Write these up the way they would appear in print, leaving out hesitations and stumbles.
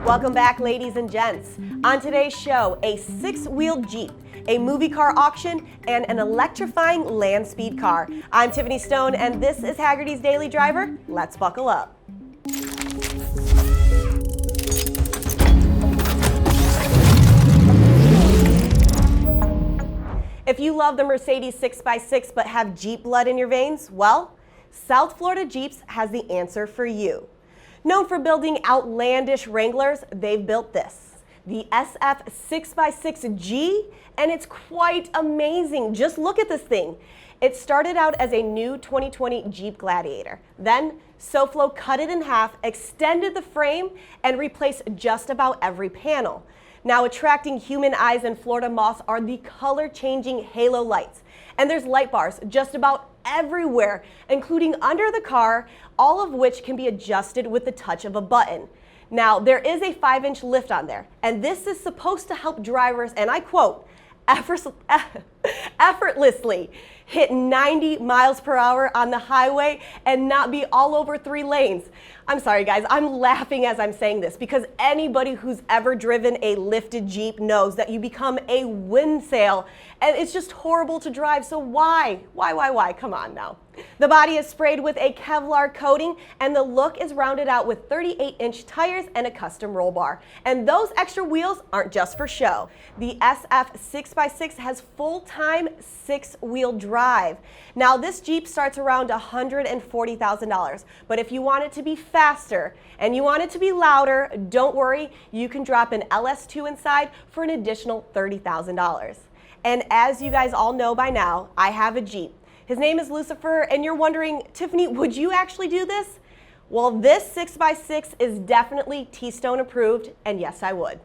Welcome back, ladies and gents. On today's show, a six-wheeled Jeep, a movie car auction, and an electrifying land speed car. I'm Tiffany Stone, and this is Hagerty's Daily Driver. Let's buckle up. If you love the Mercedes 6x6 but have Jeep blood in your veins, well, South Florida Jeeps has the answer for you. Known for building outlandish Wranglers, they've built this, the SF 6x6G, and it's quite amazing. Just look at this thing. It started out as a new 2020 Jeep Gladiator. Then, SoFlo cut it in half, extended the frame, and replaced just about every panel. Now attracting human eyes in Florida moths are the color-changing halo lights. And there's light bars just about everywhere, including under the car, all of which can be adjusted with the touch of a button. Now, there is a 5-inch lift on there, and this is supposed to help drivers, and I quote, effortlessly hit 90 miles per hour on the highway and not be all over 3 lanes. I'm sorry guys, I'm laughing as I'm saying this because anybody who's ever driven a lifted Jeep knows that you become a wind sail and it's just horrible to drive, so why? Come on now. The body is sprayed with a Kevlar coating and the look is rounded out with 38-inch tires and a custom roll bar. And those extra wheels aren't just for show. The SF 6x6 has full-time 6-wheel drive. Now this Jeep starts around $140,000, but if you want it to be faster and you want it to be louder, don't worry, you can drop an LS2 inside for an additional $30,000. And as you guys all know by now, I have a Jeep. His name is Lucifer, and you're wondering, Tiffany, would you actually do this? Well, this 6x6 is definitely T-Stone approved, and yes, I would.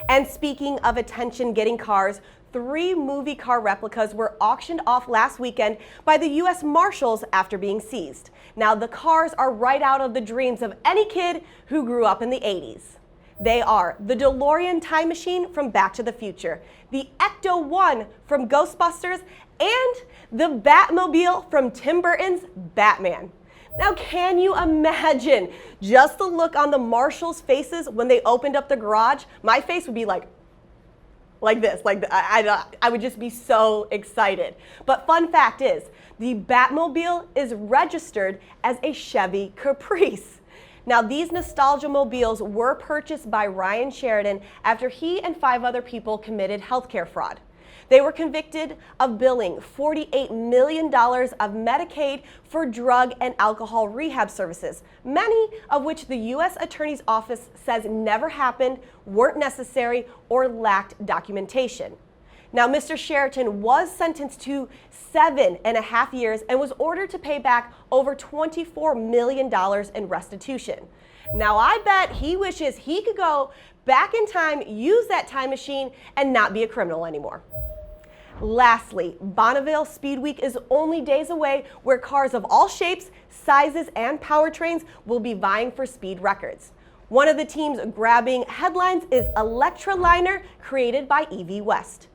And speaking of attention-getting cars, 3 movie car replicas were auctioned off last weekend by the U.S. Marshals after being seized. Now, the cars are right out of the dreams of any kid who grew up in the 80s. They are the DeLorean time machine from Back to the Future, the Ecto-1 from Ghostbusters, and the Batmobile from Tim Burton's Batman. Now, can you imagine just the look on the Marshals' faces when they opened up the garage? My face would be like this, I would just be so excited. But fun fact is, the Batmobile is registered as a Chevy Caprice. Now, these nostalgia mobiles were purchased by Ryan Sheridan after he and 5 other people committed healthcare fraud. They were convicted of billing $48 million of Medicaid for drug and alcohol rehab services, many of which the U.S. Attorney's Office says never happened, weren't necessary, or lacked documentation. Now, Mr. Sheridan was sentenced to 7.5 years and was ordered to pay back over $24 million in restitution. Now, I bet he wishes he could go back in time, use that time machine, and not be a criminal anymore. Lastly, Bonneville Speed Week is only days away, where cars of all shapes, sizes, and powertrains will be vying for speed records. One of the teams grabbing headlines is Electroliner, created by EV West.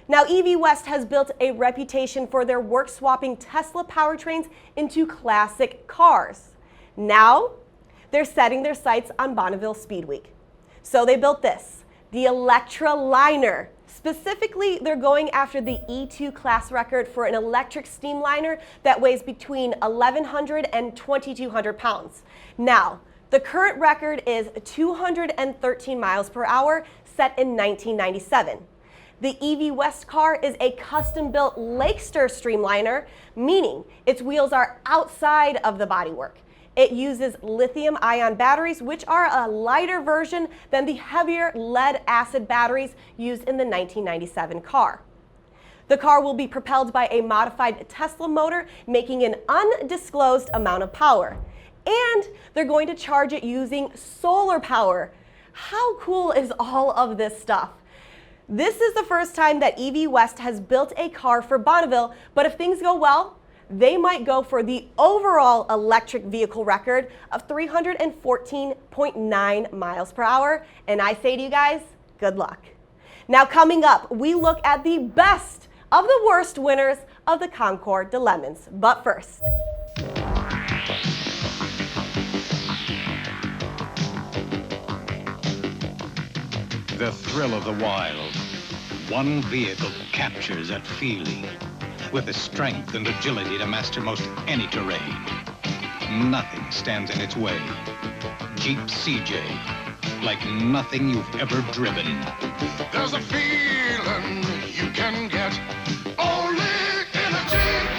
Now, EV West has built a reputation for their work-swapping Tesla powertrains into classic cars. Now, they're setting their sights on Bonneville Speed Week. So they built this, the Electroliner. Specifically, they're going after the E2 class record for an electric steamliner that weighs between 1,100 and 2,200 pounds. Now, the current record is 213 miles per hour, set in 1997. The EV West car is a custom-built Lakester streamliner, meaning its wheels are outside of the bodywork. It uses lithium-ion batteries, which are a lighter version than the heavier lead-acid batteries used in the 1997 car. The car will be propelled by a modified Tesla motor, making an undisclosed amount of power. And they're going to charge it using solar power. How cool is all of this stuff? This is the first time that EV West has built a car for Bonneville, but if things go well, they might go for the overall electric vehicle record of 314.9 miles per hour. And I say to you guys, good luck. Now coming up, we look at the best of the worst winners of the Concours de Lemons. But first, the thrill of the wild. One vehicle captures that feeling with the strength and agility to master most any terrain. Nothing stands in its way. Jeep CJ, like nothing you've ever driven. There's a feeling you can get only in a Jeep.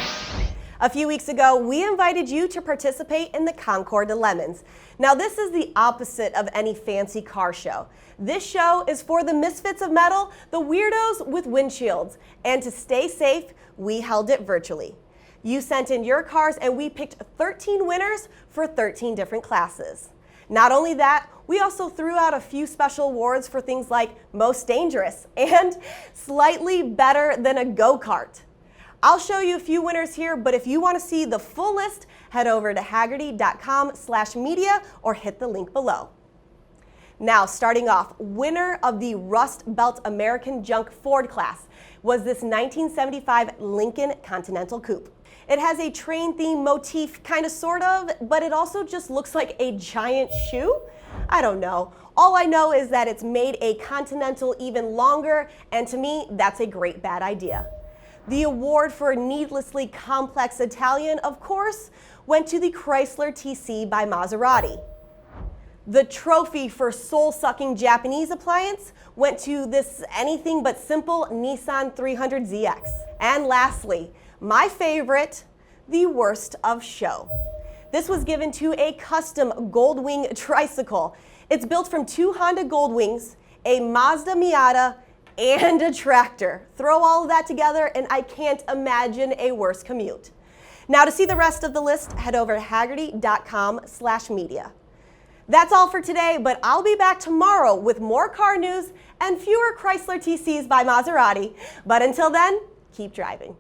A few weeks ago, we invited you to participate in the Concours de Lemons. Now, this is the opposite of any fancy car show. This show is for the misfits of metal, the weirdos with windshields. And to stay safe, we held it virtually. You sent in your cars and we picked 13 winners for 13 different classes. Not only that, we also threw out a few special awards for things like most dangerous and slightly better than a go-kart. I'll show you a few winners here, but if you want to see the full list, head over to hagerty.com/media or hit the link below. Now, starting off, winner of the Rust Belt American Junk Ford class was this 1975 Lincoln Continental Coupe. It has a train theme motif, kind of, sort of, but it also just looks like a giant shoe. I don't know. All I know is that it's made a Continental even longer, and to me, that's a great bad idea. The award for needlessly complex Italian, of course, went to the Chrysler TC by Maserati. The trophy for soul-sucking Japanese appliance went to this anything but simple Nissan 300ZX. And lastly, my favorite, the worst of show. This was given to a custom Goldwing tricycle. It's built from 2 Honda Goldwings, a Mazda Miata, and a tractor. Throw all of that together and I can't imagine a worse commute. Now, to see the rest of the list, head over to hagerty.com/media. That's all for today, but I'll be back tomorrow with more car news and fewer Chrysler TCs by Maserati. But until then, keep driving.